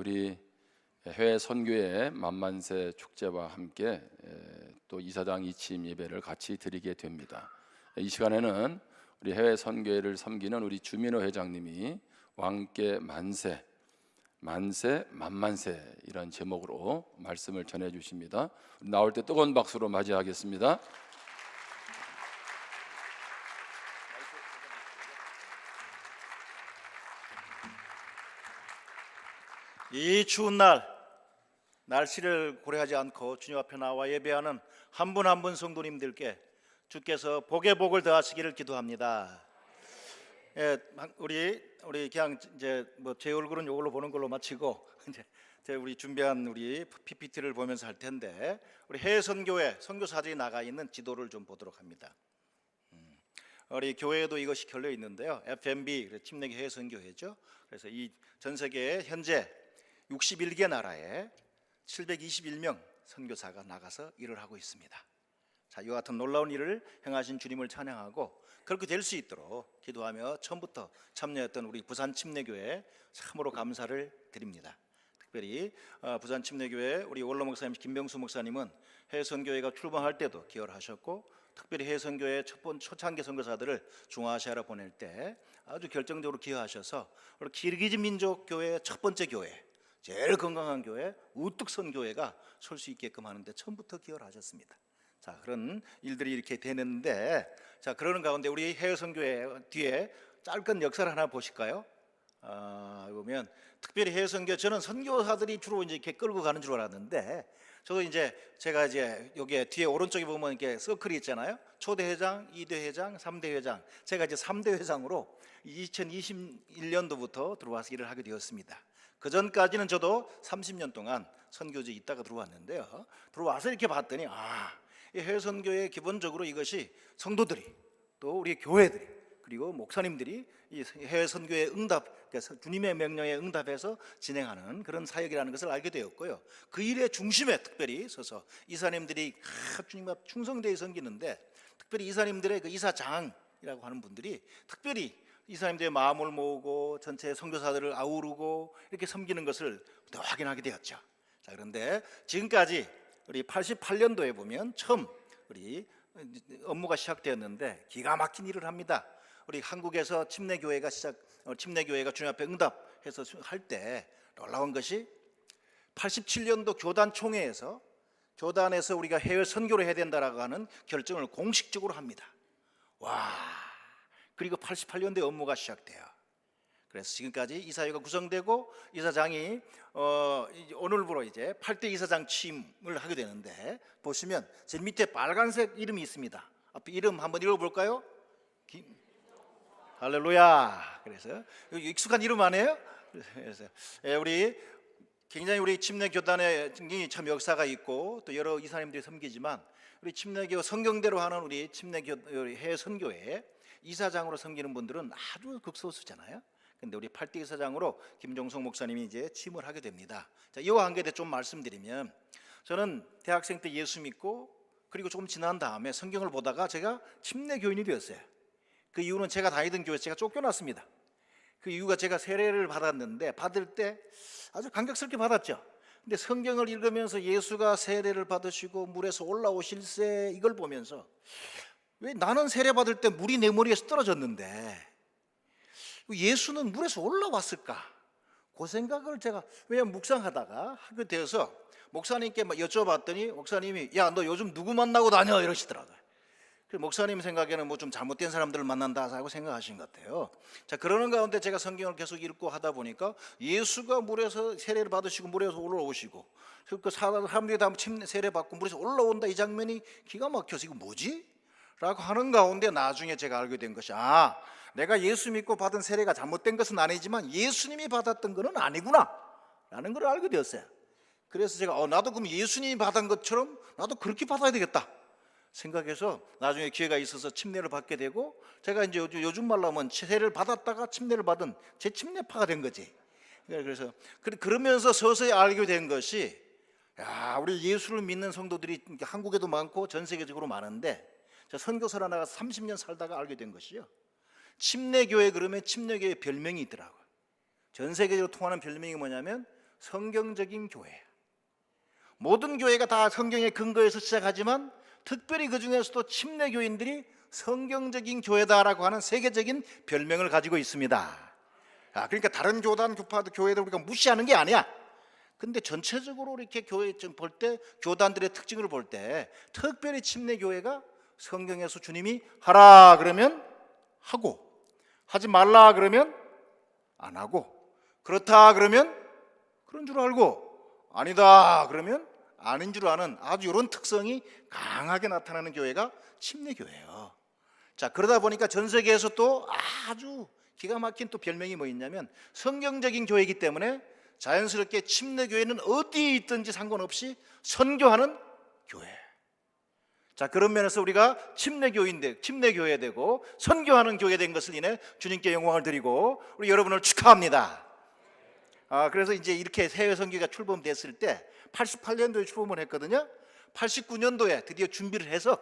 우리 해외 선교회 만만세 축제와 함께 또 이사장 이침 예배를 같이 드리게 됩니다. 이 시간에는 우리 해외 선교회를 섬기는 우리 주민호 회장님이 왕께 만세, 만세, 만만세 이런 제목으로 말씀을 전해 주십니다. 나올 때 뜨거운 박수로 맞이하겠습니다. 이 추운 날 날씨를 고려하지 않고 주님 앞에 나와 예배하는 한 분 한 분 성도님들께 주께서 복에 복을 더하시기를 기도합니다. 예, 우리 그냥 이제 뭐 제 얼굴은 이걸로 보는 걸로 마치고 이제 우리 준비한 우리 PPT를 보면서 할 텐데, 우리 해외 선교회 선교사들이 나가 있는 지도를 좀 보도록 합니다. 우리 교회에도 이것이 걸려 있는데요. FMB 침례교 해외 선교회죠. 그래서 이 전 세계에 현재 61개 나라에 721명 선교사가 나가서 일을 하고 있습니다. 자, 이와 같은 놀라운 일을 행하신 주님을 찬양하고 그렇게 될 수 있도록 기도하며 처음부터 참여했던 우리 부산 침례교회 참으로 감사를 드립니다. 특별히 부산 침례교회 우리 원로 목사님 김병수 목사님은 해외 선교회가 출범할 때도 기여를 하셨고, 특별히 해외 선교회 초창기 선교사들을 중앙아시아로 보낼 때 아주 결정적으로 기여하셔서 우리 기르기즈 민족 교회 첫 번째 교회, 제일 건강한 교회 우뚝 선교회가 설 수 있게끔 하는데 처음부터 기여를 하셨습니다. 자, 그런 일들이 이렇게 되는데, 자, 그러는 가운데 우리 해외 선교회 뒤에 짧은 역사를 하나 보실까요? 보면 특별히 해외 선교, 저는 선교사들이 주로 이제 이렇게 끌고 가는 줄 알았는데, 저도 이제 제가 이제 여기 뒤에 오른쪽에 보면 이렇게 서클이 있잖아요. 초대 회장, 2대 회장, 3대 회장. 제가 이제 3대 회장으로 2021년도부터 들어와서 일을 하게 되었습니다. 그 전까지는 저도 30년 동안 선교지에 있다가 들어왔는데요. 들어와서 이렇게 봤더니 이 해외 선교의 기본적으로 이것이 성도들이, 또 우리 교회들이, 그리고 목사님들이 이 해외 선교의 응답, 그러니까 주님의 명령에 응답해서 진행하는 그런 사역이라는 것을 알게 되었고요. 그 일의 중심에 특별히 서서 이사님들이 주님 앞 충성되게 섬기는데, 특별히 이사님들의 그 이사장이라고 하는 분들이 특별히 이사님들의 마음을 모으고 전체 선교사들을 아우르고 이렇게 섬기는 것을 더 확인하게 되었죠. 자, 그런데 지금까지 우리 88년도에 보면 처음 우리 업무가 시작되었는데 기가 막힌 일을 합니다. 우리 한국에서 침례교회가 주님 앞에 응답해서 할 때 놀라운 것이 87년도 교단 총회에서 교단에서 우리가 해외 선교를 해야 된다라고 하는 결정을 공식적으로 합니다. 와! 그리고 88년도에 업무가 시작돼요. 그래서 지금까지 이사회가 구성되고 이사장이 오늘부로 이제 8대 이사장 취임을 하게 되는데, 보시면 제 밑에 빨간색 이름이 있습니다. 앞에 이름 한번 읽어볼까요? 할렐루야. 그래서 익숙한 이름 아니에요? 그래서 우리 굉장히 우리 침례 교단에 참 역사가 있고 또 여러 이사님들이 섬기지만, 우리 침례교 성경대로 하는 우리 침례교 해외 선교회 이사장으로 섬기는 분들은 아주 극소수잖아요. 근데 우리 8대 이사장으로 김종석 목사님이 이제 취임을 하게 됩니다. 자, 이와 관계에 좀 말씀드리면, 저는 대학생 때 예수 믿고 그리고 조금 지난 다음에 성경을 보다가 제가 침례교인이 되었어요. 그 이유는 제가 다니던 교회에서 제가 쫓겨났습니다. 그 이유가 제가 세례를 받았는데 받을 때 아주 감격스럽게 받았죠. 근데 성경을 읽으면서 예수가 세례를 받으시고 물에서 올라오실세 이걸 보면서, 왜 나는 세례 받을 때 물이 내 머리에서 떨어졌는데 예수는 물에서 올라왔을까? 그 생각을 제가 묵상하다가 하게 되어서 목사님께 여쭤봤더니 목사님이 야, 너 요즘 누구 만나고 다녀? 이러시더라고요. 목사님 생각에는 뭐 좀 잘못된 사람들을 만난다고 생각하신 것 같아요. 자, 그러는 가운데 제가 성경을 계속 읽고 하다 보니까 예수가 물에서 세례를 받으시고 물에서 올라오시고 그 사람들이 다 세례 받고 물에서 올라온다, 이 장면이 기가 막혀서 이거 뭐지? 라고 하는 가운데 나중에 제가 알게 된 것이, 내가 예수 믿고 받은 세례가 잘못된 것은 아니지만 예수님이 받았던 것은 아니구나 라는 걸 알게 되었어요. 그래서 제가 나도 그럼 예수님이 받은 것처럼 나도 그렇게 받아야 되겠다 생각해서 나중에 기회가 있어서 침례를 받게 되고, 제가 이제 요즘 말로 하면 세례를 받았다가 침례를 받은 제 침례파가 된 거지. 그래서 그러면서 서서히 알게 된 것이, 우리 예수를 믿는 성도들이 한국에도 많고 전 세계적으로 많은데, 선교사로 나가서 30년 살다가 알게 된 것이요, 침례교회 그러면 침례교회 별명이 있더라고요. 전 세계적으로 통하는 별명이 뭐냐면 성경적인 교회. 모든 교회가 다 성경의 근거에서 시작하지만 특별히 그 중에서도 침례교인들이 성경적인 교회다라고 하는 세계적인 별명을 가지고 있습니다. 그러니까 다른 교단 교파도 교회들 우리가 무시하는 게 아니야. 근데 전체적으로 이렇게 교회 볼 때 교단들의 특징을 볼 때 특별히 침례교회가 성경에서 주님이 하라 그러면 하고, 하지 말라 그러면 안 하고, 그렇다 그러면 그런 줄 알고, 아니다 그러면 아닌 줄 아는 아주 이런 특성이 강하게 나타나는 교회가 침례교회예요. 자, 그러다 보니까 전 세계에서 또 아주 기가 막힌 또 별명이 뭐 있냐면 성경적인 교회이기 때문에 자연스럽게 침례교회는 어디에 있든지 상관없이 선교하는 교회. 자, 그런 면에서 우리가 침례교회인데 침례교회 되고 선교하는 교회 된 것을 인해 주님께 영광을 드리고 우리 여러분을 축하합니다. 그래서 이제 이렇게 해외 선교가 출범됐을 때 88년도에 출범을 했거든요. 89년도에 드디어 준비를 해서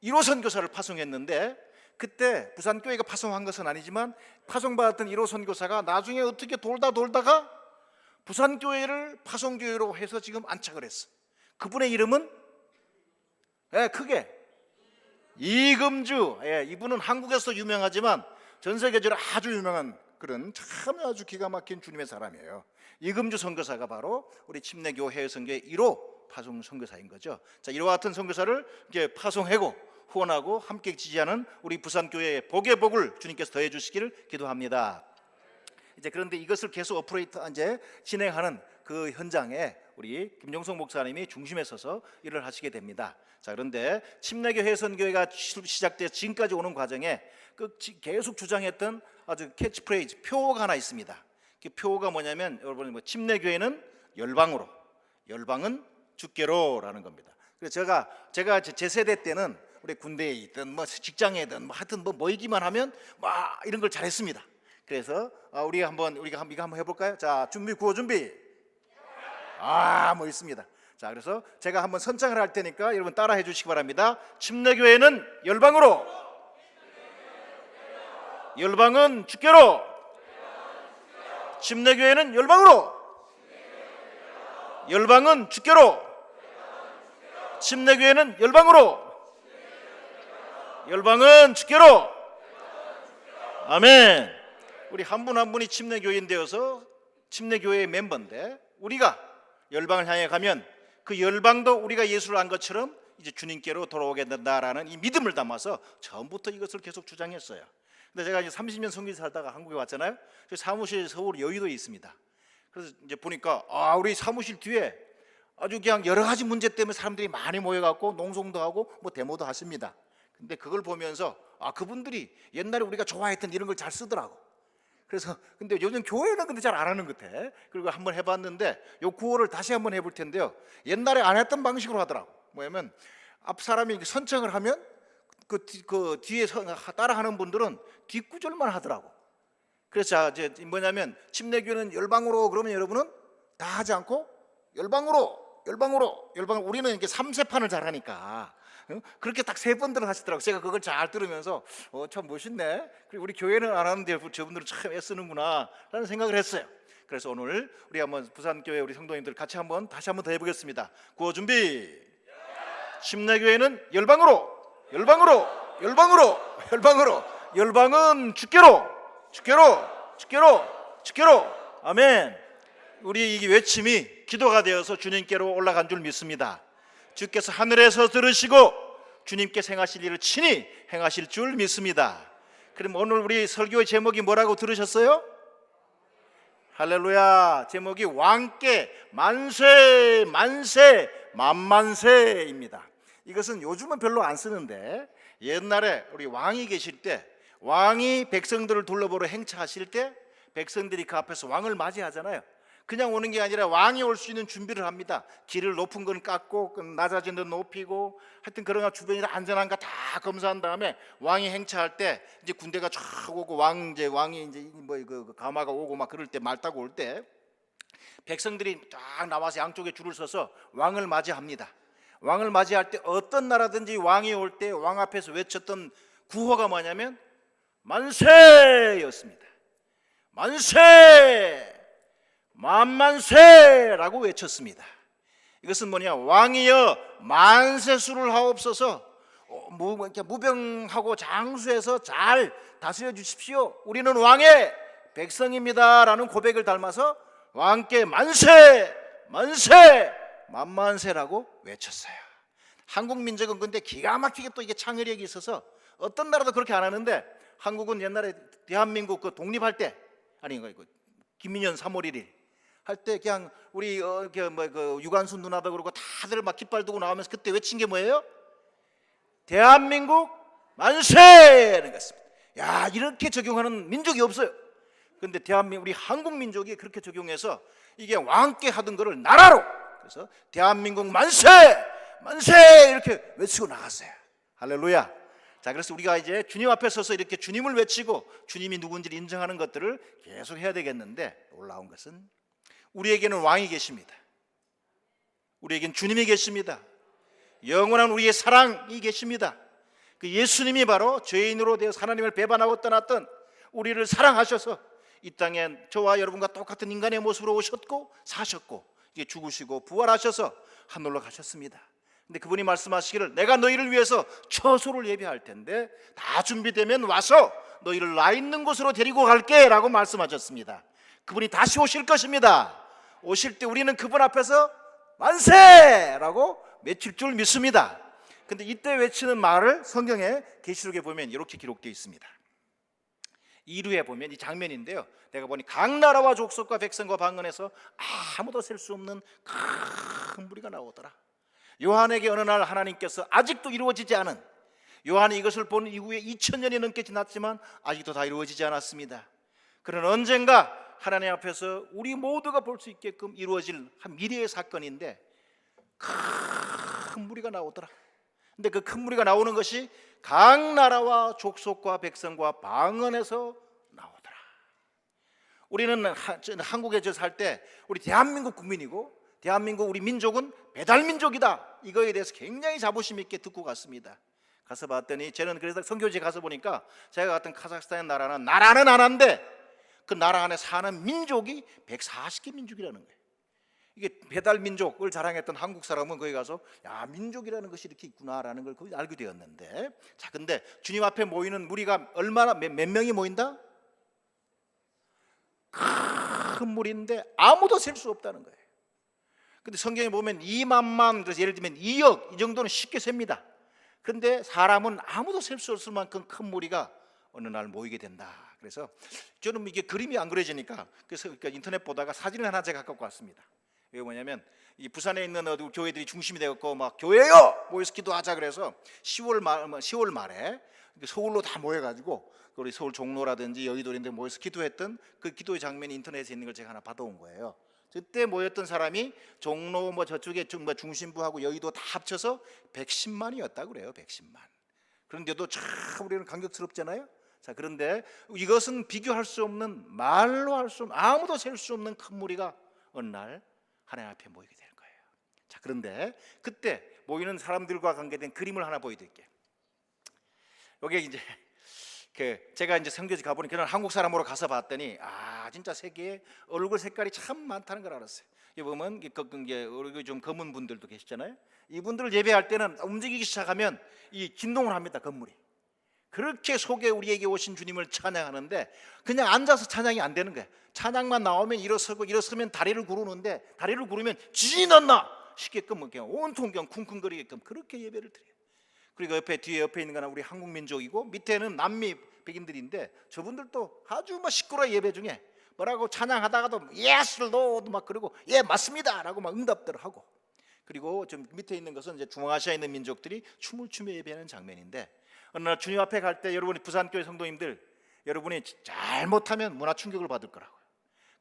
1호 선교사를 파송했는데, 그때 부산교회가 파송한 것은 아니지만 파송받았던 1호 선교사가 나중에 어떻게 돌다가 부산교회를 파송교회로 해서 지금 안착을 했어. 그분의 이름은 크게 이금주. 이분은 한국에서 유명하지만 전 세계적으로 아주 유명한 그런 참 아주 기가 막힌 주님의 사람이에요. 이금주 선교사가 바로 우리 침례교 해외 선교의 1호 파송 선교사인 거죠. 자, 이와 같은 선교사를 이제 파송하고 후원하고 함께 지지하는 우리 부산교회의 복의 복을 주님께서 더해 주시기를 기도합니다. 이제 그런데 이것을 계속 오퍼레이터 이제 진행하는 그 현장에 우리 김종석 목사님이 중심에 서서 일을 하시게 됩니다. 자, 그런데 침례교 해선교회가 시작돼 지금까지 오는 과정에 계속 주장했던 아주 캐치프레이즈 표어가 하나 있습니다. 그 표어가 뭐냐면 여러분 침례교회는 열방으로, 열방은 주께로라는 겁니다. 그래서 제가 제 세대 때는 우리 군대에 있든 뭐 직장에든 뭐 하여튼 뭐 모이기만 하면 막 이런 걸 잘했습니다. 그래서 우리가 한번 이거 한번 해볼까요? 자, 구호 준비. 뭐 있습니다. 자, 그래서 제가 한번 선창을 할 테니까 여러분 따라해 주시기 바랍니다. 침례교회는 열방으로, 열방은 주께로. 침례교회는 열방으로, 열방은 주께로. 침례교회는 열방으로, 열방은 주께로. 아멘. 우리 한 분 한 분이 침례교인 되어서 침례교회의 멤버인데 우리가 열방을 향해 가면 그 열방도 우리가 예수를 안 것처럼 이제 주님께로 돌아오게 된다라는 이 믿음을 담아서 처음부터 이것을 계속 주장했어요. 근데 제가 이제 30년 선교지 살다가 한국에 왔잖아요. 사무실 서울 여의도에 있습니다. 그래서 이제 보니까 우리 사무실 뒤에 아주 그냥 여러 가지 문제 때문에 사람들이 많이 모여갖고 농성도 하고 뭐 데모도 하십니다. 근데 그걸 보면서 그분들이 옛날에 우리가 좋아했던 이런 걸 잘 쓰더라고. 그래서 근데 요즘 교회는 근데 잘 안 하는 것 같아. 그리고 한번 해봤는데 요 구호를 다시 한번 해볼 텐데요. 옛날에 안 했던 방식으로 하더라고. 뭐냐면 앞 사람이 선창을 하면 그 뒤에 따라하는 분들은 뒷구절만 하더라고. 그래서 이제 뭐냐면 침례교회는 열방으로 그러면 여러분은 다 하지 않고 열방으로 우리는 이렇게 3세판을 잘하니까 그렇게 딱 3번들을 하시더라고. 제가 그걸 잘 들으면서 참 멋있네. 그리고 우리 교회는 안 하는데 저분들은 참 애쓰는구나 라는 생각을 했어요. 그래서 오늘 우리 한번 부산교회 우리 성도님들 같이 다시 한번 더 해보겠습니다. 구호 준비. 침례교회는 열방으로, 열방은 주께로. 아멘. 우리 이 외침이 기도가 되어서 주님께로 올라간 줄 믿습니다. 주께서 하늘에서 들으시고 주님께 행하실 일을 친히 행하실 줄 믿습니다. 그럼 오늘 우리 설교의 제목이 뭐라고 들으셨어요? 할렐루야. 제목이 왕께 만세 만세입니다. 이것은 요즘은 별로 안 쓰는데 옛날에 우리 왕이 계실 때, 왕이 백성들을 둘러보러 행차하실 때 백성들이 그 앞에서 왕을 맞이하잖아요. 그냥 오는 게 아니라 왕이 올 수 있는 준비를 합니다. 길을 높은 건 깎고 낮아진 건 높이고 하여튼 그런 주변이 안전한가 다 검사한 다음에 왕이 행차할 때 이제 군대가 쫙 오고 왕이 이제 뭐 그 가마가 오고 막 그럴 때 말 타고 올 때 백성들이 쫙 나와서 양쪽에 줄을 서서 왕을 맞이합니다. 왕을 맞이할 때 어떤 나라든지 왕이 올 때 왕 앞에서 외쳤던 구호가 뭐냐면 만세였습니다. 만세! 만만세라고 외쳤습니다. 이것은 뭐냐? 왕이여 만세수를 하옵소서, 무병하고 장수해서 잘 다스려 주십시오. 우리는 왕의 백성입니다라는 고백을 닮아서 왕께 만세, 만세, 만만세라고 외쳤어요. 한국 민족은 근데 기가 막히게 또 이게 창의력이 있어서 어떤 나라도 그렇게 안 하는데, 한국은 옛날에 대한민국 그 독립할 때, 아니 그 김민현 3월 1일 할 때 그냥 우리 그 유관순 누나도 그러고 다들 막 깃발 두고 나오면서 그때 외친 게 뭐예요? 대한민국 만세라는 것입니다. 야, 이렇게 적용하는 민족이 없어요. 그런데 우리 한국 민족이 그렇게 적용해서 이게 왕께 하던 거를 나라로, 그래서 대한민국 만세, 만세 이렇게 외치고 나갔어요. 할렐루야. 자, 그래서 우리가 이제 주님 앞에 서서 이렇게 주님을 외치고 주님이 누군지를 인정하는 것들을 계속 해야 되겠는데, 놀라운 것은 우리에게는 왕이 계십니다. 우리에게는 주님이 계십니다. 영원한 우리의 사랑이 계십니다. 그 예수님이 바로 죄인으로 되어 하나님을 배반하고 떠났던 우리를 사랑하셔서 이 땅에 저와 여러분과 똑같은 인간의 모습으로 오셨고 사셨고 이제 죽으시고 부활하셔서 하늘로 가셨습니다. 근데 그분이 말씀하시기를 내가 너희를 위해서 처소를 예비할 텐데 다 준비되면 와서 너희를 나 있는 곳으로 데리고 갈게 라고 말씀하셨습니다. 그분이 다시 오실 것입니다. 오실 때 우리는 그분 앞에서 만세라고 외칠 줄 믿습니다. 근데 이때 외치는 말을 성경에 계시록에 보면 이렇게 기록되어 있습니다. 2루에 보면 이 장면인데요, 내가 보니 각 나라와 족속과 백성과 방언에서 아무도 셀 수 없는 큰 무리가 나오더라. 요한에게 어느 날 하나님께서 아직도 이루어지지 않은, 요한이 이것을 본 이후에 2000년이 넘게 지났지만 아직도 다 이루어지지 않았습니다. 그런 언젠가 하나님 앞에서 우리 모두가 볼 수 있게끔 이루어질 한 미래의 사건인데 큰 무리가 나오더라. 근데 그 큰 무리가 나오는 것이 각 나라와 족속과 백성과 방언에서 나오더라. 우리는 한국에 살 때 우리 대한민국 국민이고 대한민국 우리 민족은 배달민족이다, 이거에 대해서 굉장히 자부심 있게 듣고 갔습니다. 가서 봤더니 저는 그래서 선교지에 가서 보니까 제가 갔던 카자흐스탄의 나라는 안 한데 그 나라 안에 사는 민족이 140개 민족이라는 거예요. 이게 배달민족을 자랑했던 한국 사람은 거기 가서 야, 민족이라는 것이 이렇게 있구나라는 걸 거기 알게 되었는데, 자, 근데 주님 앞에 모이는 무리가 얼마나 몇 명이 모인다? 큰 무리인데 아무도 셀 수 없다는 거예요. 근데 성경에 보면 2만만, 그래서 예를 들면 2억 이 정도는 쉽게 셉니다. 그런데 사람은 아무도 셀 수 없을 만큼 큰 무리가 어느 날 모이게 된다. 그래서 저는 이게 그림이 안 그려지니까 그래서 인터넷 보다가 사진을 하나 제가 갖고 왔습니다. 이게 뭐냐면 이 부산에 있는 교회들이 중심이 되었고 막 교회요 모여서 기도하자 그래서 10월 말에 서울로 다 모여가지고 우리 서울 종로라든지 여의도인데 모여서 기도했던 그 기도의 장면이 인터넷에 있는 걸 제가 하나 받아온 거예요. 그때 모였던 사람이 종로 저쪽에 중심부하고 여의도 다 합쳐서 110만이었다 그래요. 110만. 그런데도 참 우리는 감격스럽잖아요. 자, 그런데 이것은 비교할 수 없는, 말로 할 수 없는, 아무도 셀 수 없는 큰 무리가 어느 날 하나님 앞에 모이게 될 거예요. 자, 그런데 그때 모이는 사람들과 관계된 그림을 하나 보여드릴게요. 여기 이제 제가 이제 선교지 가보니 그런 한국 사람으로 가서 봤더니 진짜 세계에 얼굴 색깔이 참 많다는 걸 알았어요. 여기 보면 우리 좀 검은 분들도 계시잖아요. 이분들을 예배할 때는 움직이기 시작하면 이 진동을 합니다. 건물이. 그렇게 속에 우리에게 오신 주님을 찬양하는데 그냥 앉아서 찬양이 안 되는 거예요. 찬양만 나오면 일어서면 다리를 구르는데 다리를 구르면 지진이 났나 싶게끔 그냥 온통 그냥 쿵쿵거리게끔 그렇게 예배를 드려요. 그리고 뒤에 옆에 있는 거는 우리 한국 민족이고 밑에는 남미 백인들인데 저분들도 아주 시끄러워 예배 중에 뭐라고 찬양하다가도 Yes Lord 막 그러고 예 맞습니다라고 막 응답들을 하고, 그리고 좀 밑에 있는 것은 이제 중앙아시아에 있는 민족들이 춤을 추며 예배하는 장면인데, 어느 날 주님 앞에 갈 때 여러분이 부산교회 성도님들 여러분이 잘못하면 문화 충격을 받을 거라고요.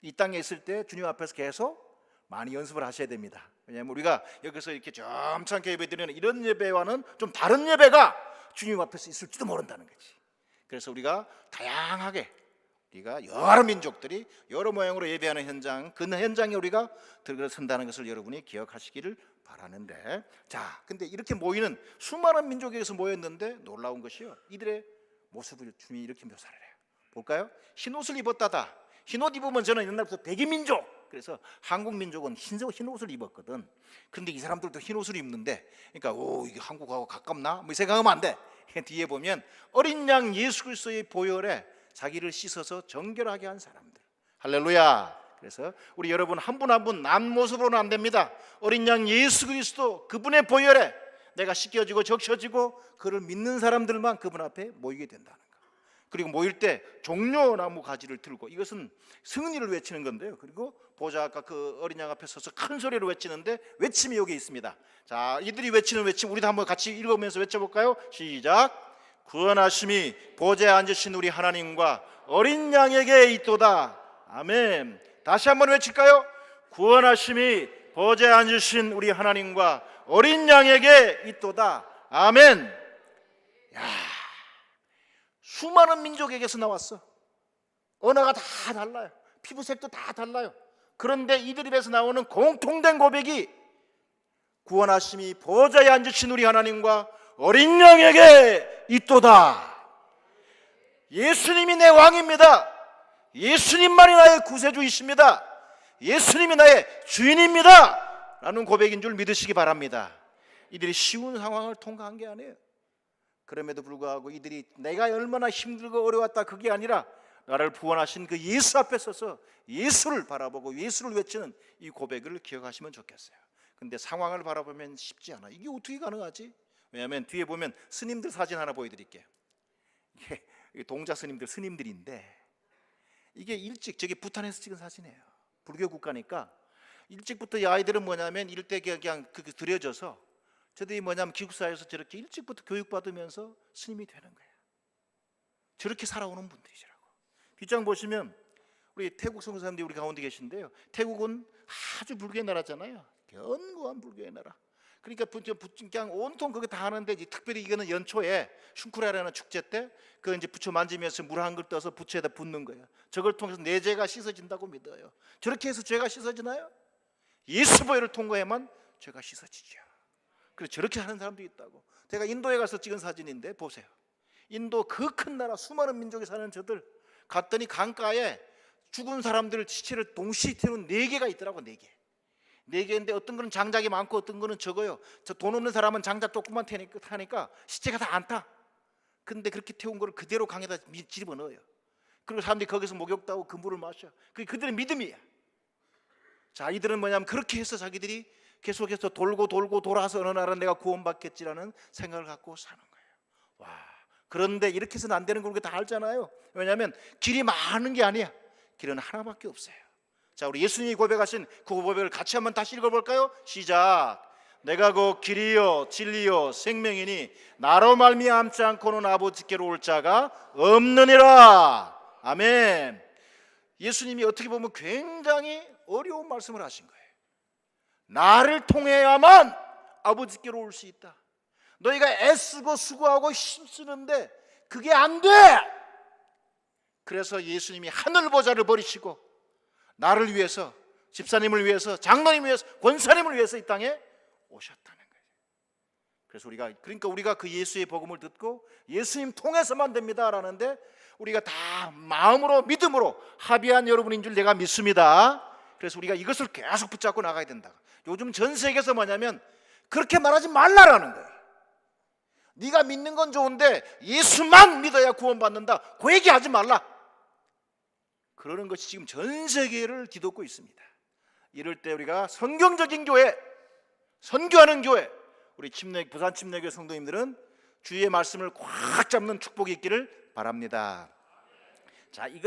이 땅에 있을 때 주님 앞에서 계속 많이 연습을 하셔야 됩니다. 왜냐하면 우리가 여기서 이렇게 점잖게 예배드리는 이런 예배와는 좀 다른 예배가 주님 앞에서 있을지도 모른다는 거지. 그래서 우리가 다양하게 우리가 여러 민족들이 여러 모양으로 예배하는 현장, 그 현장에 우리가 들어선다는 것을 여러분이 기억하시기를 바라는데, 자, 근데 이렇게 모이는 수많은 민족에서 모였는데 놀라운 것이요, 이들의 모습을 주님이 이렇게 묘사를 해요. 볼까요? 흰옷을 입었다다. 흰옷 입으면 저는 옛날부터 백인민족 그래서 한국 민족은 흰 옷을 입었거든. 그런데 이 사람들도 흰 옷을 입는데, 그러니까 이게 한국하고 가깝나? 뭐 생각하면 안 돼. 뒤에 보면 어린 양 예수 그리스도의 보혈에 자기를 씻어서 정결하게 한 사람들. 할렐루야. 그래서 우리 여러분 한 분 한 분 남 모습으로는 안 됩니다. 어린 양 예수 그리스도 그분의 보혈에 내가 씻겨지고 적셔지고 그를 믿는 사람들만 그분 앞에 모이게 된다는 거. 그리고 모일 때 종려나무 가지를 들고, 이것은 승리를 외치는 건데요. 그리고 보자, 아까 그 어린 양 앞에 서서 큰 소리로 외치는데 외침이 여기 있습니다. 자, 이들이 외치는 외침 우리도 한번 같이 읽으면서 외쳐볼까요? 시작. 구원하심이 보좌에 앉으신 우리 하나님과 어린 양에게 있도다. 아멘. 다시 한번 외칠까요? 구원하심이 보좌에 앉으신 우리 하나님과 어린 양에게 있도다. 아멘. 야, 수많은 민족에게서 나왔어. 언어가 다 달라요. 피부색도 다 달라요. 그런데 이들 입에서 나오는 공통된 고백이 구원하심이 보좌에 앉으신 우리 하나님과 어린 양에게 있도다. 예수님이 내 왕입니다. 예수님만이 나의 구세주이십니다. 예수님이 나의 주인입니다. 라는 고백인 줄 믿으시기 바랍니다. 이들이 쉬운 상황을 통과한 게 아니에요. 그럼에도 불구하고 이들이 내가 얼마나 힘들고 어려웠다 그게 아니라 나를 구원하신 그 예수 앞에 서서 예수를 바라보고 예수를 외치는 이 고백을 기억하시면 좋겠어요. 근데 상황을 바라보면 쉽지 않아. 이게 어떻게 가능하지? 왜냐하면 뒤에 보면 스님들 사진 하나 보여드릴게요. 이게 동자 스님들인데 이게 일찍 저기 부탄에서 찍은 사진이에요. 불교 국가니까 일찍부터 이 아이들은 뭐냐면 일대 그냥 들여져서 저들이 뭐냐면 기숙사에서 저렇게 일찍부터 교육받으면서 스님이 되는 거예요. 저렇게 살아오는 분들이시라고. 뒷장 보시면 우리 태국 선교사님들이 우리 가운데 계신데요. 태국은 아주 불교의 나라잖아요. 견고한 불교의 나라. 그러니까 그냥 온통 그거 다 하는데, 특별히 이거는 연초에 슌크라라는 축제 때 그 이제 부처 만지면서 물 한 그릇 떠서 부처에다 붓는 거예요. 저걸 통해서 내 죄가 씻어진다고 믿어요. 저렇게 해서 죄가 씻어지나요? 예수 보혈을 통과해만 죄가 씻어지죠. 그래서 저렇게 하는 사람도 있다고. 제가 인도에 가서 찍은 사진인데 보세요. 인도 그 큰 나라 수많은 민족이 사는 저들 갔더니 강가에 죽은 사람들 시체를 동시에 태우는 4개가 있더라고. 4개. 4개인데 어떤 거는 장작이 많고 어떤 거는 적어요. 저 돈 없는 사람은 장작 조금만 타니까 시체가 다 안 타. 근데 그렇게 태운 거를 그대로 강에다 집어넣어요. 그리고 사람들이 거기서 목욕도 하고 그 물을 마셔. 그게 그들의 믿음이야. 자, 이들은 뭐냐면 그렇게 해서 자기들이 계속해서 돌고 돌아서 어느 날은 내가 구원받겠지라는 생각을 갖고 사는 거예요. 와, 그런데 이렇게 해서는 안 되는 걸 우리가 다 알잖아요. 왜냐하면 길이 많은 게 아니야. 길은 하나밖에 없어요. 자, 우리 예수님이 고백하신 그 고백을 같이 한번 다시 읽어볼까요? 시작. 내가 곧 길이요 진리요 생명이니 나로 말미암지 않고는 아버지께로 올 자가 없느니라. 아멘. 예수님이 어떻게 보면 굉장히 어려운 말씀을 하신 거예요. 나를 통해야만 아버지께로 올 수 있다. 너희가 애쓰고 수고하고 힘쓰는데 그게 안 돼. 그래서 예수님이 하늘 보좌를 버리시고 나를 위해서, 집사님을 위해서, 장로님을 위해서, 권사님을 위해서 이 땅에 오셨다는 거예요. 그래서 우리가 그 예수의 복음을 듣고 예수님 통해서만 됩니다 라는데, 우리가 다 마음으로 믿음으로 합의한 여러분인 줄 내가 믿습니다. 그래서 우리가 이것을 계속 붙잡고 나가야 된다. 요즘 전 세계에서 뭐냐면 그렇게 말하지 말라라는 거예요. 네가 믿는 건 좋은데 예수만 믿어야 구원받는다, 그 얘기하지 말라. 그러는 것이 지금 전 세계를 뒤덮고 있습니다. 이럴 때 우리가 성경적인 교회, 선교하는 교회, 우리 부산 침례교회 성도님들은 주의 말씀을 꽉 잡는 축복이 있기를 바랍니다. 자, 이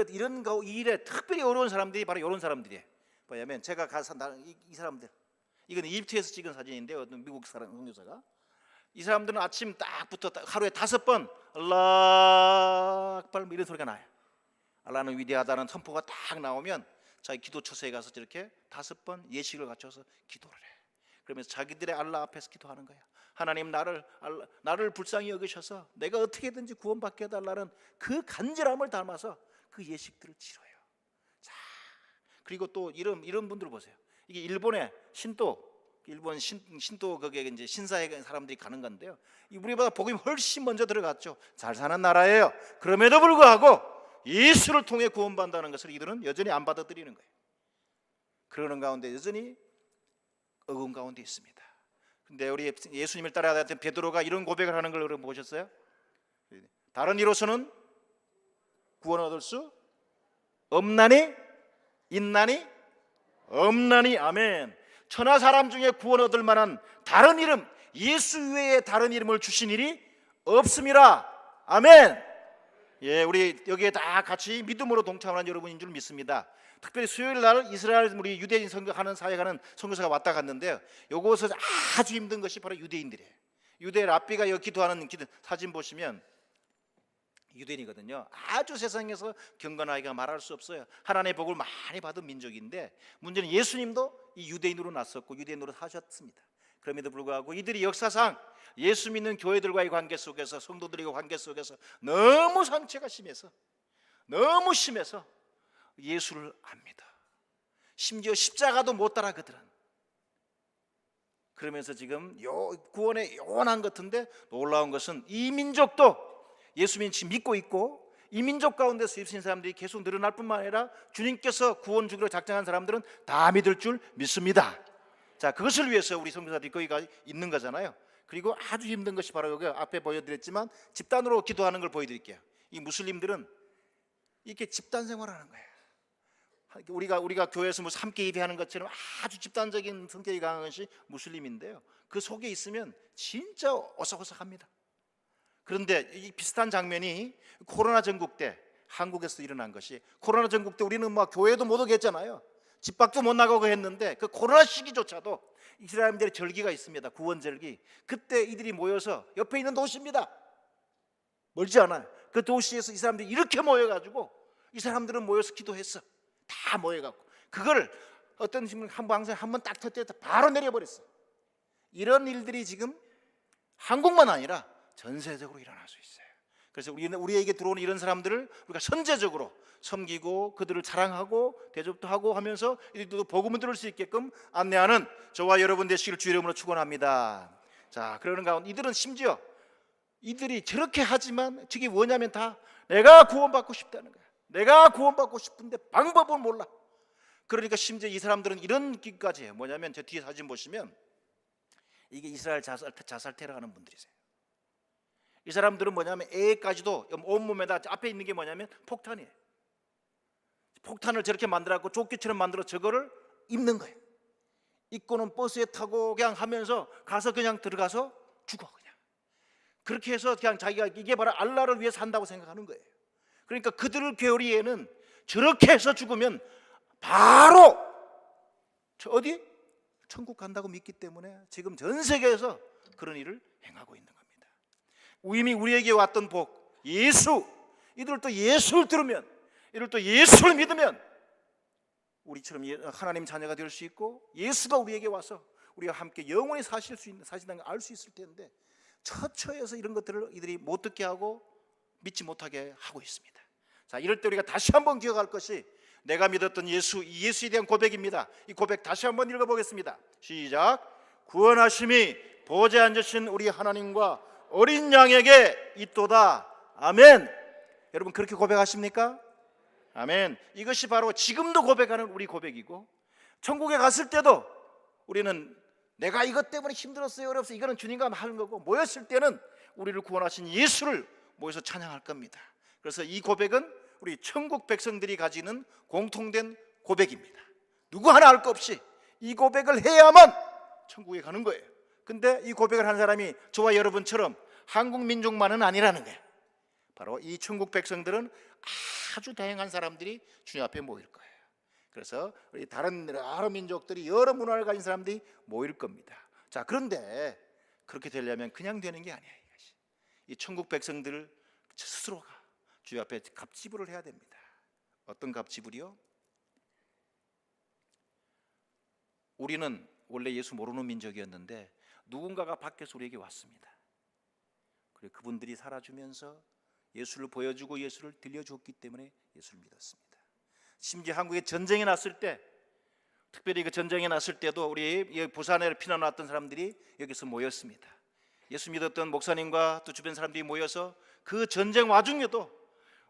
일에 특별히 어려운 사람들이 바로 이런 사람들이에요. 뭐냐면 제가 가서 이 사람들, 이건 이집트에서 찍은 사진인데요. 어떤 미국 사람 선교사가, 이 사람들은 아침 딱부터 하루에 5번 알라흐 악발 이런 소리가 나요. 알라는 위대하다는 선포가 딱 나오면 자기 기도 처소에 가서 저렇게 5번 예식을 갖춰서 기도를 해. 그러면서 자기들의 알라 앞에서 기도하는 거야. 하나님, 나를 불쌍히 여기셔서 내가 어떻게든지 구원받게 해달라는 그 간절함을 담아서 그 예식들을 치러요. 자, 그리고 또 이런 분들 보세요. 이게 일본의 일본 신도 거기에 이제 신사에 사람들이 가는 건데요. 우리보다 복음이 훨씬 먼저 들어갔죠. 잘 사는 나라예요. 그럼에도 불구하고 예수를 통해 구원받는다는 것을 이들은 여전히 안 받아들이는 거예요. 그러는 가운데 여전히 어려운 가운데 있습니다. 근데 우리 예수님을 따라다녔던 베드로가 이런 고백을 하는 걸 여러분 보셨어요? 다른 이로서는 구원 얻을 수 없나니 있나니 없나니. 아멘. 천하 사람 중에 구원 얻을 만한 다른 이름, 예수 외에 다른 이름을 주신 일이 없음이라. 아멘. 예, 우리 여기에 다 같이 믿음으로 동참하는 여러분인 줄 믿습니다. 특별히 수요일 날 이스라엘 우리 유대인 선교하는 사역하는 선교사가 왔다 갔는데요, 요것은 아주 힘든 것이 바로 유대인들이에요. 유대 랍비가 여기 기도하는 사진 보시면 유대인이거든요. 아주 세상에서 경건하기가 말할 수 없어요. 하나님의 복을 많이 받은 민족인데, 문제는 예수님도 이 유대인으로 났었고 유대인으로 사셨습니다. 그럼에도 불구하고 이들이 역사상 예수 믿는 교회들과의 관계 속에서, 성도들과의 관계 속에서 너무 상처가 심해서, 너무 심해서 예수를 압니다. 심지어 십자가도 못 따라 그들은. 그러면서 지금 구원의 요원한 것 같은데, 놀라운 것은 이 민족도 예수 믿고 있고, 이 민족 가운데서 예수 믿는 사람들이 계속 늘어날 뿐만 아니라 주님께서 구원 주기로 작정한 사람들은 다 믿을 줄 믿습니다. 자, 그것을 위해서 우리 선교사들이 거기가 있는 거잖아요. 그리고 아주 힘든 것이 바로 여기 앞에 보여드렸지만 집단으로 기도하는 걸 보여드릴게요. 이 무슬림들은 이렇게 집단 생활하는 거예요. 우리가 교회에서 뭐 함께 예배하는 것처럼 아주 집단적인 성격이 강한 것이 무슬림인데요, 그 속에 있으면 진짜 오싹오싹합니다. 그런데 이 비슷한 장면이 코로나 전국 때 한국에서 일어난 것이, 코로나 전국 때 우리는 막 교회도 못 오게 했잖아요. 집 밖도 못 나가고 했는데, 그 코로나 시기조차도 이스라엘들의 절기가 있습니다. 구원절기. 그때 이들이 모여서, 옆에 있는 도시입니다, 멀지 않아요. 그 도시에서 이 사람들이 이렇게 모여가지고, 이 사람들은 모여서 기도했어. 다 모여갖고 그걸 어떤 분은 한번 딱 터뜨렸다 바로 내려버렸어. 이런 일들이 지금 한국만 아니라 전 세계적으로 일어날 수 있어요. 그래서 우리에게 들어오는 이런 사람들을 우리가 선제적으로 섬기고 그들을 사랑하고 대접도 하고 하면서 이들도 복음을 들을 수 있게끔 안내하는 저와 여러분 되시기를 주의 이름으로 축원합니다. 자, 그러는 가운데 이들은 심지어 이들이 저렇게 하지만 저게 뭐냐면 다 내가 구원받고 싶다는 거야. 내가 구원받고 싶은데 방법을 몰라. 그러니까 심지어 이 사람들은 이런 기까지 해요. 뭐냐면 저 뒤에 사진 보시면 이게 이스라엘 자살 테러하는 분들이세요. 이 사람들은 뭐냐면 애까지도 온몸에다, 앞에 있는 게 뭐냐면 폭탄이에요. 폭탄을 저렇게 만들어갖고 조끼처럼 만들어 저거를 입는 거예요. 입고는 버스에 타고 그냥 하면서 가서 그냥 들어가서 죽어. 그냥 그렇게 해서 그냥 자기가 이게 바로 알라를 위해서 한다고 생각하는 거예요. 그러니까 그들 교리에는 저렇게 해서 죽으면 바로 어디? 천국 간다고 믿기 때문에 지금 전 세계에서 그런 일을 행하고 있는 겁니다. 이미 우리에게 왔던 복, 예수, 이들도 예수를 들으면, 이들도 예수를 믿으면 우리처럼 하나님 자녀가 될 수 있고, 예수가 우리에게 와서 우리가 함께 영원히 사신다는 걸 알 수 있을 텐데, 처처해서 이런 것들을 이들이 못 듣게 하고 믿지 못하게 하고 있습니다. 자, 이럴 때 우리가 다시 한번 기억할 것이 내가 믿었던 예수, 이 예수에 대한 고백입니다. 이 고백 다시 한번 읽어보겠습니다. 시작. 구원하심이 보좌에 앉으신 우리 하나님과 어린 양에게 있도다. 아멘. 여러분 그렇게 고백하십니까? 아멘. 이것이 바로 지금도 고백하는 우리 고백이고, 천국에 갔을 때도 우리는 내가 이것 때문에 힘들었어요, 어렵어요, 이거는 주님과 하는 거고, 모였을 때는 우리를 구원하신 예수를 모여서 찬양할 겁니다. 그래서 이 고백은 우리 천국 백성들이 가지는 공통된 고백입니다. 누구 하나 알 것 없이 이 고백을 해야만 천국에 가는 거예요. 근데 이 고백을 한 사람이 저와 여러분처럼 한국 민족만은 아니라는 거예요. 바로 이 천국 백성들은 아주 다양한 사람들이 주님 앞에 모일 거예요. 그래서 우리 다른 여러 민족들이, 여러 문화를 가진 사람들이 모일 겁니다. 자, 그런데 그렇게 되려면 그냥 되는 게 아니에요. 이 천국 백성들 스스로가 주님 앞에 갑지불을 해야 됩니다. 어떤 갑지불이요? 우리는 원래 예수 모르는 민족이었는데 누군가가 밖에서 우리에게 왔습니다. 그리고 그분들이 살아주면서 예수를 보여주고 예수를 들려줬기 때문에 예수를 믿었습니다. 심지어 한국에 전쟁이 났을 때, 특별히 그 전쟁이 났을 때도 우리 부산에 피난 왔던 사람들이 여기서 모였습니다. 예수 믿었던 목사님과 또 주변 사람들이 모여서 그 전쟁 와중에도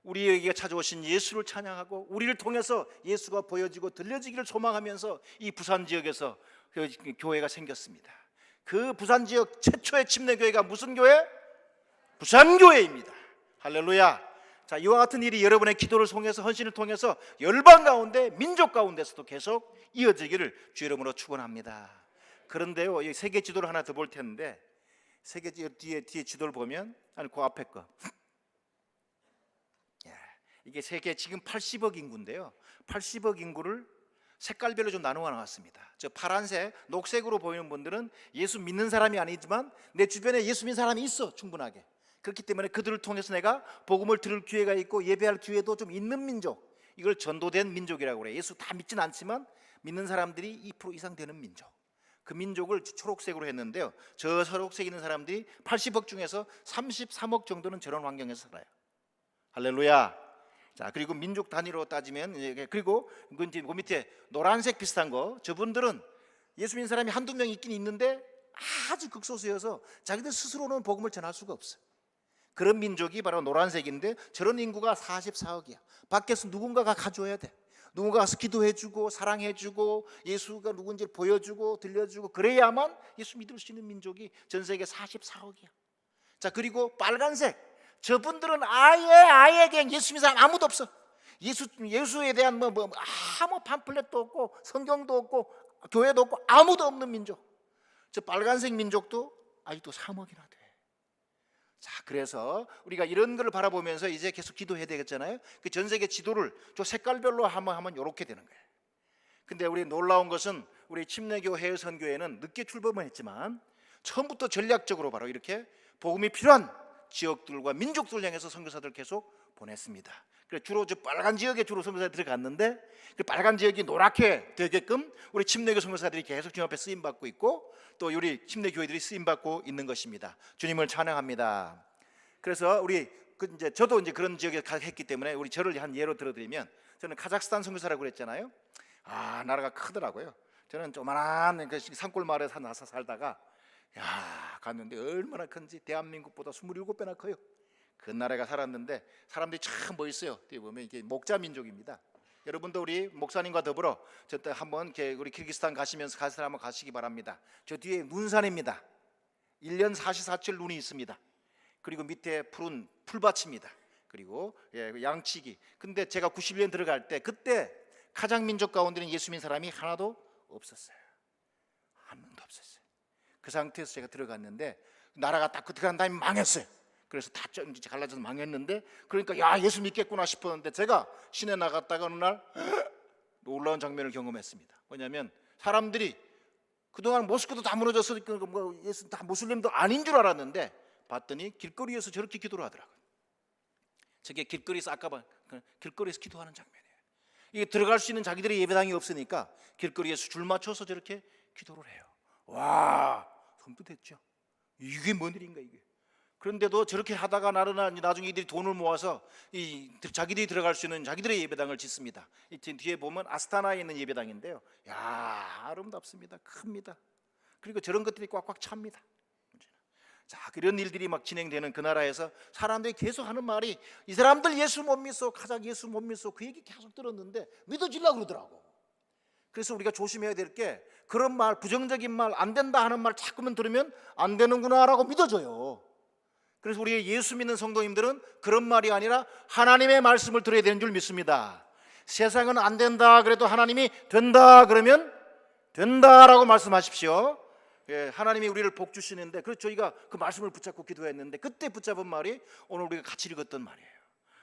우리에게 찾아오신 예수를 찬양하고 우리를 통해서 예수가 보여지고 들려지기를 소망하면서 이 부산 지역에서 그 교회가 생겼습니다. 그 부산 지역 최초의 침례교회가 무슨 교회? 부산교회입니다. 할렐루야. 자, 이와 같은 일이 여러분의 기도를 통해서, 헌신을 통해서 열방 가운데, 민족 가운데서도 계속 이어지기를 주 이름으로 축원합니다. 그런데요, 이 세계 지도를 하나 더 볼 텐데, 세계 뒤에 지도를 보면, 아니 그 앞에 거, 이게 세계 지금 80억 인구인데요, 80억 인구를 색깔별로 좀 나누어 놨습니다. 저 파란색, 녹색으로 보이는 분들은 예수 믿는 사람이 아니지만 내 주변에 예수 믿는 사람이 있어, 충분하게. 그렇기 때문에 그들을 통해서 내가 복음을 들을 기회가 있고 예배할 기회도 좀 있는 민족, 이걸 전도된 민족이라고 그래요. 예수 다 믿진 않지만 믿는 사람들이 2% 이상 되는 민족, 그 민족을 초록색으로 했는데요, 저 초록색 있는 사람들이 80억 중에서 33억 정도는 저런 환경에서 살아요. 할렐루야. 자, 그리고 민족 단위로 따지면, 그리고 그 밑에 노란색 비슷한 거, 저분들은 예수 믿는 사람이 한두 명 있긴 있는데 아주 극소수여서 자기들 스스로는 복음을 전할 수가 없어. 그런 민족이 바로 노란색인데, 저런 인구가 44억이야. 밖에서 누군가가 가져와야 돼. 누군가 가서 기도해주고 사랑해주고 예수가 누군지를 보여주고 들려주고, 그래야만 예수 믿을 수 있는 민족이 전 세계 44억이야. 자, 그리고 빨간색, 저분들은 아예 그냥 예수 믿는 사람 아무도 없어. 예수에 대한 아무 팜플렛도 없고 성경도 없고 교회도 없고 아무도 없는 민족. 저 빨간색 민족도 아직도 3억이나 돼. 자, 그래서 우리가 이런 걸 바라보면서 이제 계속 기도해야 되겠잖아요. 그 전 세계 지도를 저 색깔별로 하면 이렇게 되는 거예요. 근데 우리 놀라운 것은 우리 침례교 해외선교회는 늦게 출범을 했지만 처음부터 전략적으로 바로 이렇게 복음이 필요한 지역들과 민족들 향해서 선교사들 계속 보냈습니다. 그래서 주로 저 빨간 지역에 주로 선교사들이 들어갔는데, 그 빨간 지역이 노랗게 되게끔 우리 침례교 선교사들이 계속 주님 앞에 쓰임 받고 있고, 또 우리 침례 교회들이 쓰임 받고 있는 것입니다. 주님을 찬양합니다. 그래서 우리 이제 저도 이제 그런 지역에 했기 때문에 우리 저를 한 예로 들어드리면, 저는 카자흐스탄 선교사라고 그랬잖아요. 나라가 크더라고요. 저는 조만한 그 산골 마을에 나서 살다가 갔는데 얼마나 큰지 대한민국보다 27배나 커요. 그 나라가 살았는데 사람들이 참 멋있어요. 어떻게 보면 이게 목자 민족입니다. 여러분도 우리 목사님과 더불어 저때 한번 우리 키르기스탄 가시면서 한번 가시기 바랍니다. 저 뒤에 눈산입니다. 1년 44철 눈이 있습니다. 그리고 밑에 푸른 풀밭입니다. 그리고 양치기. 근데 제가 91년 들어갈 때, 그때 카자흐 민족 가운데는 예수 믿는 사람이 하나도 없었어요. 한 명도 없었어요. 그 상태에서 제가 들어갔는데 나라가 딱 들어간 다음에 망했어요. 그래서 다 갈라져서 망했는데, 그러니까 예수 믿겠구나 싶었는데, 제가 시내 나갔다가 어느 날 놀라운 장면을 경험했습니다. 뭐냐면 사람들이 그동안 모스크도 다 무너져서 예수 다 무슬림도 아닌 줄 알았는데 봤더니 길거리에서 저렇게 기도를 하더라고요. 저게 길거리에서 길거리에서 기도하는 장면이에요. 이게 들어갈 수 있는 자기들의 예배당이 없으니까 길거리에서 줄 맞춰서 저렇게 기도를 해요. 와, 섬뜩했죠. 이게 뭔 일인가 이게. 그런데도 저렇게 하다가 나중에 이들이 돈을 모아서 자기들이 들어갈 수 있는 자기들의 예배당을 짓습니다. 뒤에 보면 아스타나에 있는 예배당인데요, 아름답습니다. 큽니다. 그리고 저런 것들이 꽉꽉 찹니다. 자, 이런 일들이 막 진행되는 그 나라에서 사람들이 계속 하는 말이, 이 사람들 예수 못 믿어, 카자흐 예수 못 믿어. 그 얘기 계속 들었는데 믿어지려고 그러더라고. 그래서 우리가 조심해야 될 게, 그런 말, 부정적인 말, 안 된다 하는 말 자꾸만 들으면 안 되는구나라고 믿어져요. 그래서 우리 예수 믿는 성도님들은 그런 말이 아니라 하나님의 말씀을 들어야 되는 줄 믿습니다. 세상은 안 된다 그래도 하나님이 된다 그러면 된다라고 말씀하십시오. 하나님이 우리를 복 주시는데, 그래서 저희가 그 말씀을 붙잡고 기도했는데, 그때 붙잡은 말이 오늘 우리가 같이 읽었던 말이에요.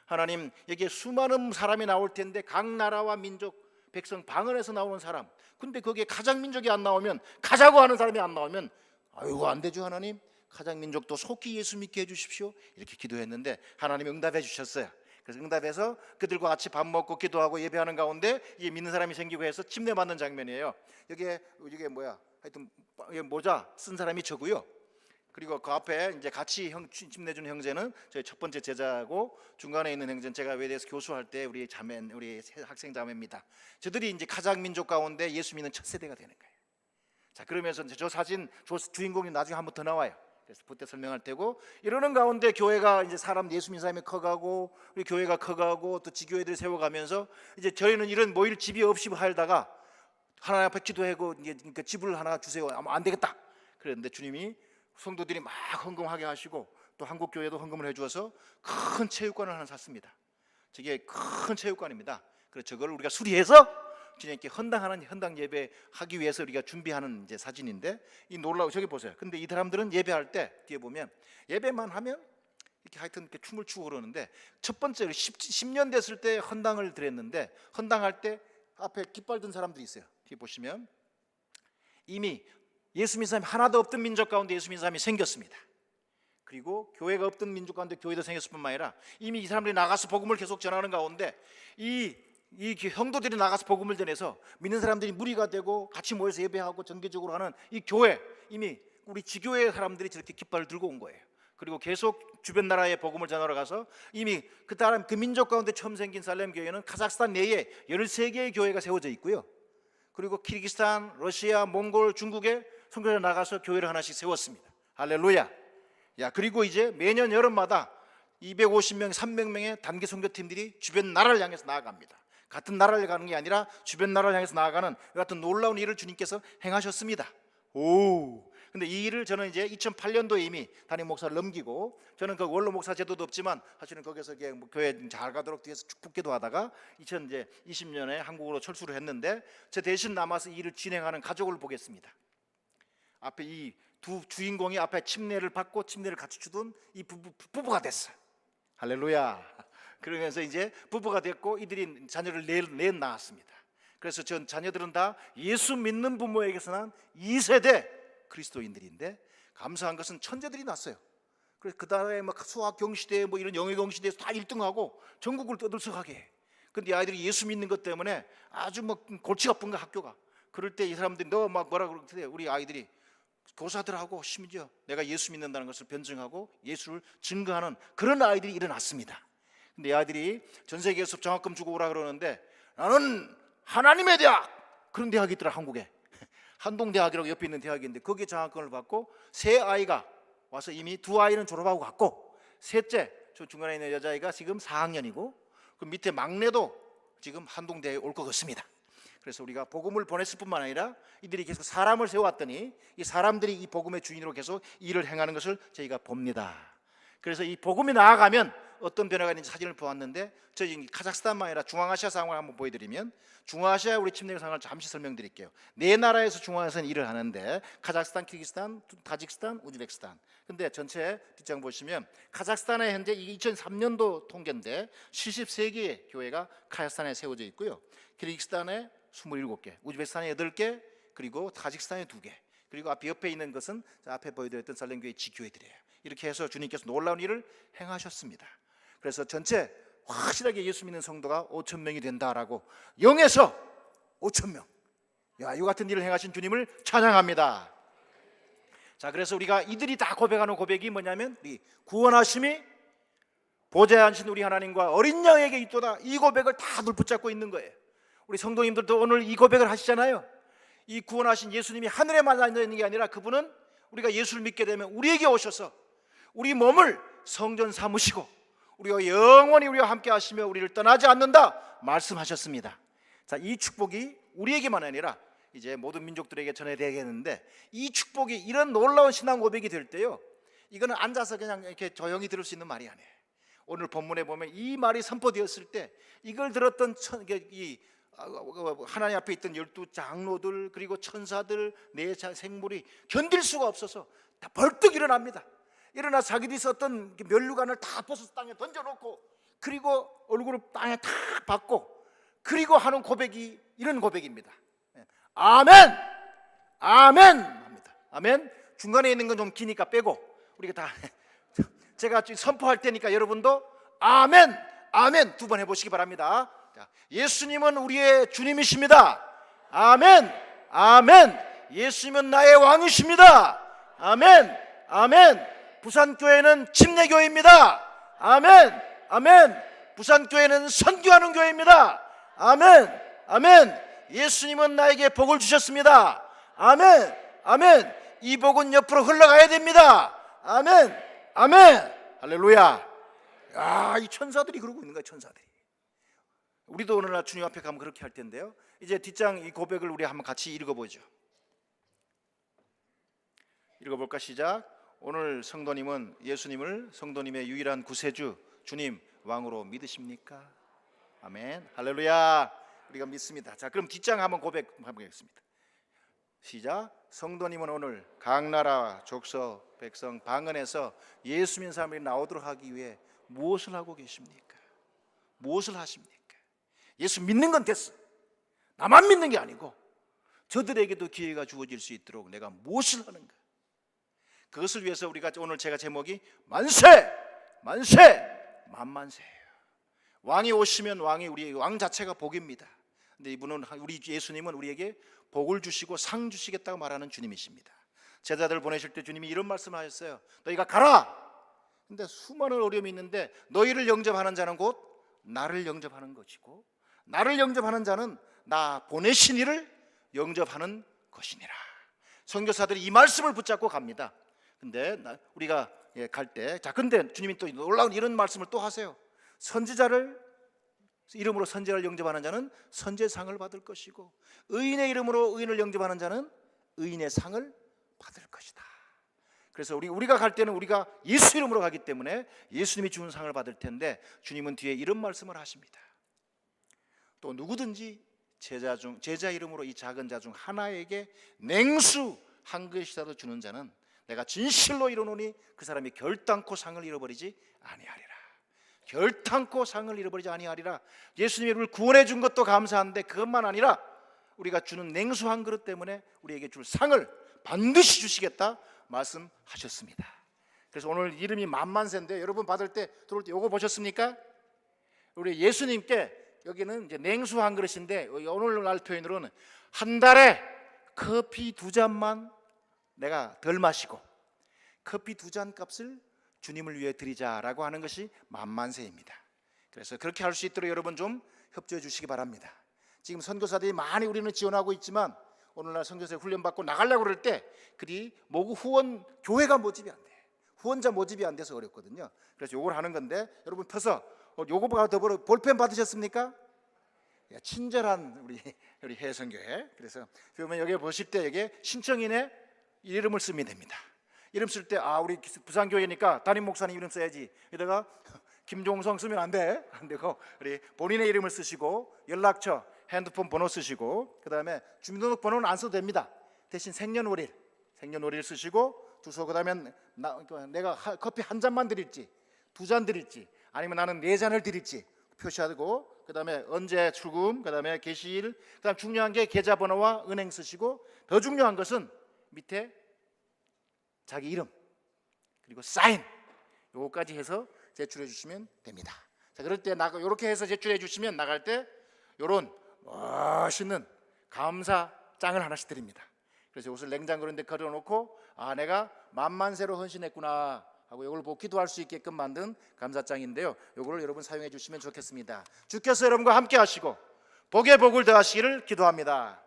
하나님, 여기에 수많은 사람이 나올 텐데 각 나라와 민족 백성 방언에서 나오는 사람, 근데 거기에 카자흐 민족이 안 나오면, 가자고 하는 사람이 안 나오면 아이고 안 되죠. 하나님, 카자흐 민족도 속히 예수 믿게 해주십시오. 이렇게 기도했는데 하나님이 응답해 주셨어요. 그래서 응답해서 그들과 같이 밥 먹고 기도하고 예배하는 가운데 이게 믿는 사람이 생기고 해서 침례 받는 장면이에요. 이게 뭐야? 하여튼 모자 쓴 사람이 저고요. 그리고 그 앞에 이제 같이 침례 준 형제는 저희 첫 번째 제자고, 중간에 있는 형제는 제가 외대에서 교수할 때 우리 학생 자매입니다. 저들이 이제 카자흐 민족 가운데 예수 믿는 첫 세대가 되는 거예요. 자, 그러면서 저 사진 주인공이 나중에 한 번 더 나와요. 그래서 그때 설명할 테고, 이러는 가운데 교회가 이제 예수 믿는 사람이 커가고 우리 교회가 커가고 또 지교회들 세워가면서 이제 저희는 이런 모일 집이 없이 살다가 하나님 앞에 기도하고 이제 그러니까 집을 하나 주세요. 아마 안 되겠다. 그랬는데 주님이 성도들이 막 헌금하게 하시고 또 한국 교회도 헌금을 해주어서 큰 체육관을 하나 샀습니다. 저게 큰 체육관입니다. 그래서 저걸 우리가 수리해서 주님께 헌당하는 헌당 예배 하기 위해서 우리가 준비하는 이제 사진인데, 이 놀라워. 저기 보세요. 근데 이 사람들은 예배할 때 뒤에 보면 예배만 하면 이렇게 하여튼 이렇게 춤을 추고 그러는데, 첫 번째 10년 됐을 때 헌당을 드렸는데, 헌당할 때 앞에 깃발 든 사람들이 있어요. 뒤에 보시면 이미 예수 믿는 사람이 하나도 없던 민족 가운데 예수 믿는 사람이 생겼습니다. 그리고 교회가 없던 민족 가운데 교회도 생겼을 뿐만 아니라 이미 이 사람들이 나가서 복음을 계속 전하는 가운데 이 형도들이 나가서 복음을 전해서 믿는 사람들이 무리가 되고 같이 모여서 예배하고 정기적으로 하는 이 교회, 이미 우리 지교회 사람들이 저렇게 깃발을 들고 온 거예요. 그리고 계속 주변 나라에 복음을 전하러 가서 이미 그 민족 가운데 처음 생긴 살렘 교회는 카자흐스탄 내에 13개의 교회가 세워져 있고요. 그리고 키르기스탄, 러시아, 몽골, 중국에 선교사 나가서 교회를 하나씩 세웠습니다. 할렐루야. 그리고 이제 매년 여름마다 250명, 300명의 단기 선교팀들이 주변 나라를 향해서 나아갑니다. 같은 나라를 가는 게 아니라 주변 나라를 향해서 나아가는 같은 놀라운 일을 주님께서 행하셨습니다. 근데 이 일을 저는 이제 2008년도에 이미 담임 목사를 넘기고, 저는 그 원로 목사 제도도 없지만 사실은 거기서 교회 잘 가도록 뒤에서 축복기도 하다가 2020년에 한국으로 철수를 했는데, 저 대신 남아서 이 일을 진행하는 가족을 보겠습니다. 앞에 이 두 주인공이 앞에 침례를 받고 침례를 같이 주던 이 부부가 됐어요. 할렐루야. 그러면서 이제 부부가 됐고 이들이 자녀를 넷 낳았습니다. 그래서 전 자녀들은 다 예수 믿는 부모에게서 난 2세대 그리스도인들인데, 감사한 것은 천재들이 났어요. 그래서 그 다음에 막 수학 경시대 뭐 이런 영어 경시대에서 다 1등하고 전국을 떠들썩하게 해. 근데 아이들이 예수 믿는 것 때문에 아주 뭐 골치가 아픈 거, 학교가. 그럴 때 이 사람들이 너 막 뭐라 그러는데, 우리 아이들이 교사들하고 심지어 내가 예수 믿는다는 것을 변증하고 예수를 증거하는 그런 아이들이 일어났습니다. 근데 이 아이들이 전 세계에서 장학금 주고 오라 그러는데, 나는 하나님의 대학, 그런 대학이 있더라, 한국에. 한동대학이라고 옆에 있는 대학인데 거기에 장학금을 받고, 세 아이가 와서 이미 두 아이는 졸업하고 갔고, 셋째 저 중간에 있는 여자아이가 지금 4학년이고 그 밑에 막내도 지금 한동대에 올 것 같습니다. 그래서 우리가 복음을 보냈을 뿐만 아니라 이들이 계속 사람을 세워왔더니 이 사람들이 이 복음의 주인으로 계속 일을 행하는 것을 저희가 봅니다. 그래서 이 복음이 나아가면 어떤 변화가 있는지 사진을 보았는데, 저희 카자흐스탄만 아니라 중앙아시아 상황을 한번 보여드리면, 중앙아시아 우리 침례교 상황을 잠시 설명드릴게요. 네 나라에서 중앙아시아는 일을 하는데, 카자흐스탄, 키르기스탄, 타지키스탄, 우즈베키스탄. 근데 전체 뒷장 보시면 카자흐스탄에 현재 2003년도 통계인데 73개의 교회가 카자흐스탄에 세워져 있고요. 키르기스탄에 27개, 우즈베키스탄에 8개, 그리고 타지키스탄에 2개, 그리고 앞에 옆에 있는 것은 앞에 보여드렸던 살렘교회 지교회들이에요. 이렇게 해서 주님께서 놀라운 일을 행하셨습니다. 그래서 전체 확실하게 예수 믿는 성도가 5,000명이 된다라고, 0에서 5,000명. 이 같은 일을 행하신 주님을 찬양합니다. 자, 그래서 우리가 이들이 다 고백하는 고백이 뭐냐면, 우리 구원하심이 보좌에 앉으신 우리 하나님과 어린 양에게 있도다, 이 고백을 다 붙잡고 있는 거예요. 우리 성도님들도 오늘 이 고백을 하시잖아요. 이 구원하신 예수님이 하늘에만 앉아 있는 게 아니라 그분은 우리가 예수를 믿게 되면 우리에게 오셔서 우리 몸을 성전 삼으시고 우리가 영원히 우리와 함께 하시며 우리를 떠나지 않는다 말씀하셨습니다. 자, 이 축복이 우리에게만 아니라 이제 모든 민족들에게 전해되겠는데, 이 축복이 이런 놀라운 신앙 고백이 될 때요, 이거는 앉아서 그냥 이렇게 조용히 들을 수 있는 말이 아니에요. 오늘 본문에 보면 이 말이 선포되었을 때 이걸 들었던 하나님 앞에 있던 12장로들 그리고 천사들, 네 생물이 견딜 수가 없어서 다 벌떡 일어납니다. 일어나 자기들이 썼던 면류관을 다 벗어서 땅에 던져놓고, 그리고 얼굴을 땅에 탁 박고, 그리고 하는 고백이 이런 고백입니다. 아멘, 아멘 합니다. 아멘. 중간에 있는 건 좀 기니까 빼고 우리가 다 제가 선포할 테니까 여러분도 아멘, 아멘 2번 해보시기 바랍니다. 예수님은 우리의 주님이십니다. 아멘, 아멘. 예수님은 나의 왕이십니다. 아멘, 아멘. 부산교회는 침례교회입니다. 아멘, 아멘. 부산교회는 선교하는 교회입니다. 아멘, 아멘. 예수님은 나에게 복을 주셨습니다. 아멘, 아멘. 이 복은 옆으로 흘러가야 됩니다. 아멘, 아멘, 할렐루야. 야, 이 천사들이 그러고 있는 거야, 천사들이. 우리도 오늘날 주님 앞에 가면 그렇게 할 텐데요. 이제 뒷장 이 고백을 우리 한번 같이 읽어보죠. 읽어볼까? 시작. 오늘 성도님은 예수님을 성도님의 유일한 구세주 주님 왕으로 믿으십니까? 아멘, 할렐루야. 우리가 믿습니다. 자, 그럼 뒷장 한번 고백해보겠습니다. 시작. 성도님은 오늘 각 나라 족속 백성 방언에서 예수 믿는 사람들이 나오도록 하기 위해 무엇을 하고 계십니까? 무엇을 하십니까? 예수 믿는 건 됐어. 나만 믿는 게 아니고 저들에게도 기회가 주어질 수 있도록 내가 무엇을 하는가? 그것을 위해서 우리가 오늘 제가 제목이 만세! 만세! 만만세예요. 왕이 오시면 우리 왕 자체가 복입니다. 근데 이분은 우리 예수님은 우리에게 복을 주시고 상 주시겠다고 말하는 주님이십니다. 제자들 보내실 때 주님이 이런 말씀을 하셨어요. 너희가 가라! 근데 수많은 어려움이 있는데 너희를 영접하는 자는 곧 나를 영접하는 것이고 나를 영접하는 자는 나 보내신 이를 영접하는 것이니라. 선교사들이 이 말씀을 붙잡고 갑니다. 근데 우리가 갈 때, 자, 근데 주님이 또 놀라운 이런 말씀을 또 하세요. 선지자를 이름으로 선지자를 영접하는 자는 선지자상을 받을 것이고 의인의 이름으로 의인을 영접하는 자는 의인의 상을 받을 것이다. 그래서 우리가 갈 때는 우리가 예수 이름으로 가기 때문에 예수님이 주는 상을 받을 텐데 주님은 뒤에 이런 말씀을 하십니다. 또 누구든지 제자 이름으로 이 작은 자 중 하나에게 냉수 한 그릇이라도 주는 자는 내가 진실로 이르노니 그 사람이 결단코 상을 잃어버리지 아니하리라. 결단코 상을 잃어버리지 아니하리라. 예수님이 우리를 구원해 준 것도 감사한데 그것만 아니라 우리가 주는 냉수 한 그릇 때문에 우리에게 줄 상을 반드시 주시겠다 말씀하셨습니다. 그래서 오늘 이름이 만만세인데 여러분 받을 때 들어올 때 요거 보셨습니까? 우리 예수님께 여기는 이제 냉수 한 그릇인데 오늘날 표현으로는 한 달에 커피 2잔만 내가 덜 마시고 커피 2잔 값을 주님을 위해 드리자라고 하는 것이 만만세입니다. 그래서 그렇게 할 수 있도록 여러분 좀 협조해 주시기 바랍니다. 지금 선교사들이 많이 우리는 지원하고 있지만 오늘날 선교사에 훈련받고 나가려고 그럴 때 그리 모두 후원 교회가 모집이 안 돼. 후원자 모집이 안 돼서 어렵거든요. 그래서 요걸 하는 건데 여러분 펴서 요거보다 더불어 볼펜 받으셨습니까? 친절한 우리 해성교회. 그래서 그러면 여기 보실 때 여기 신청인의 이름을 쓰면 됩니다. 이름 쓸 때 우리 부산교회니까 담임 목사님 이름 써야지. 여기다가 김종성 쓰면 안 되고 우리 본인의 이름을 쓰시고 연락처, 핸드폰 번호 쓰시고 그다음에 주민등록번호는 안 써도 됩니다. 대신 생년월일 쓰시고 주소, 그다음에 내가 커피 한 잔만 드릴지 2잔 드릴지 아니면 나는 4잔을 드릴지 표시하고 그다음에 언제 출금, 그다음에 개시일, 그다음 중요한 게 계좌번호와 은행 쓰시고 더 중요한 것은 밑에 자기 이름 그리고 사인 요거까지 해서 제출해 주시면 됩니다. 자, 그럴 때 이렇게 해서 제출해 주시면 나갈 때 요런 멋있는 감사장을 하나씩 드립니다. 그래서 이것을 냉장 그런 데 걸어놓고 내가 만만세로 헌신했구나 하고 이걸 보고 기도할 수 있게끔 만든 감사장인데요. 이거를 여러분 사용해 주시면 좋겠습니다. 주께서 여러분과 함께 하시고 복에 복을 더하시기를 기도합니다.